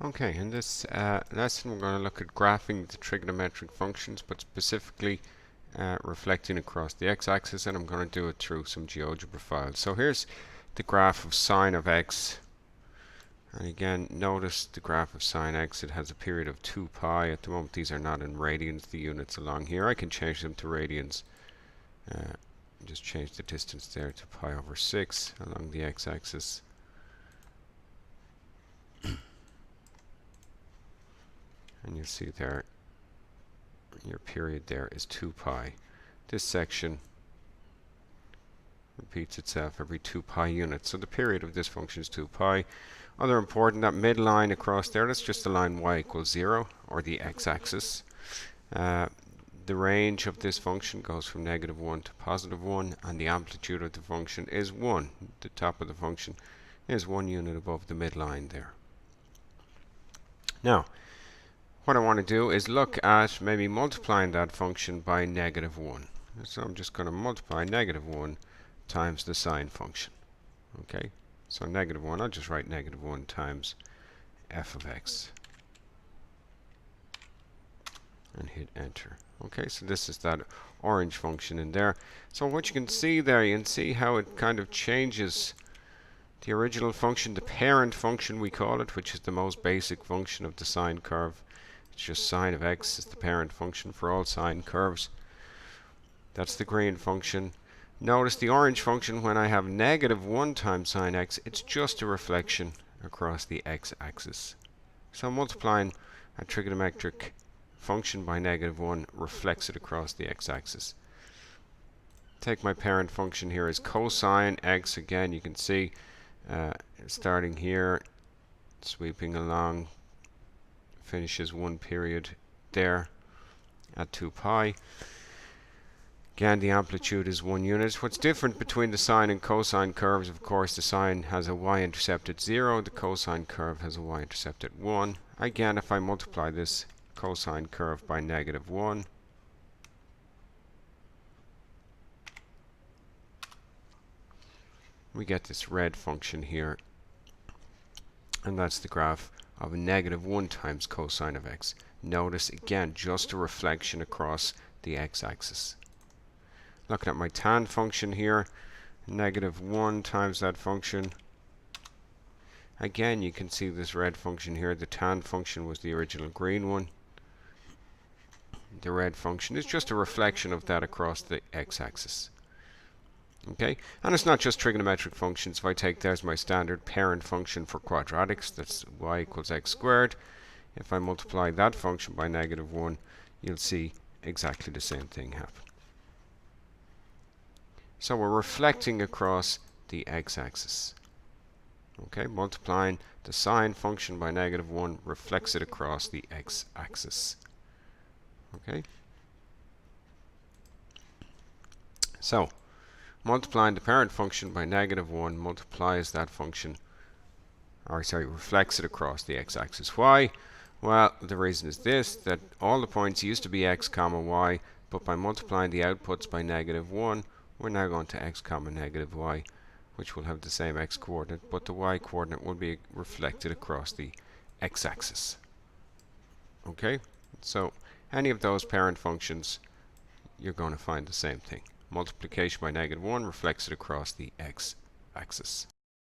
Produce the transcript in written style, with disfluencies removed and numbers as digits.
Okay, in this lesson we're going to look at graphing the trigonometric functions, but specifically reflecting across the x-axis, and I'm going to do it through some GeoGebra files. So here's the graph of sine of x, and again notice the graph of sine x, it has a period of 2 pi. At the moment these are not in radians, the units along here. I can change them to radians. Just change the distance there to pi over 6 along the x-axis. And you'll see there, your period there is 2 pi. This section repeats itself every 2 pi units. So the period of this function is 2 pi. Other important, that midline across there, that's just the line y equals 0, or the x-axis. The range of this function goes from -1 to +1, and the amplitude of the function is 1. The top of the function is 1 unit above the midline there. Now, what I want to do is look at maybe multiplying that function by -1. So I'm just going to multiply -1 times the sine function. Okay, so -1, I'll just write -1 times f of x. And hit enter. Okay, so this is that orange function in there. So what you can see there, you can see how it kind of changes the original function, the parent function we call it, which is the most basic function of the sine curve. It's just sine of x is the parent function for all sine curves. That's the green function. Notice the orange function, when I have -1 times sine x, it's just a reflection across the x-axis. So multiplying a trigonometric function by -1 reflects it across the x-axis. Take my parent function here as cosine x. Again, you can see starting here, sweeping along, finishes one period there at 2 pi. Again, the amplitude is 1 unit. What's different between the sine and cosine curves, of course, the sine has a y-intercept at 0, the cosine curve has a y-intercept at 1. Again, if I multiply this cosine curve by -1, we get this red function here, and that's the graph of -1 times cosine of x. Notice again, just a reflection across the x-axis. Looking at my tan function here, -1 times that function. Again, you can see this red function here. The tan function was the original green one. The red function is just a reflection of that across the x-axis. Okay, and it's not just trigonometric functions. If I take there's my standard parent function for quadratics, that's y equals x squared. If I multiply that function by -1, you'll see exactly the same thing happen. So we're reflecting across the x-axis. Okay, multiplying the sine function by -1 reflects it across the x-axis. Okay, so multiplying the parent function by -1 multiplies that function, or sorry, reflects it across the x-axis. Why? Well, the reason is this, that all the points used to be x comma y, but by multiplying the outputs by -1, we're now going to x comma -y, which will have the same x coordinate, but the y coordinate will be reflected across the x-axis. Okay, so any of those parent functions, you're going to find the same thing. Multiplication by -1 reflects it across the x-axis.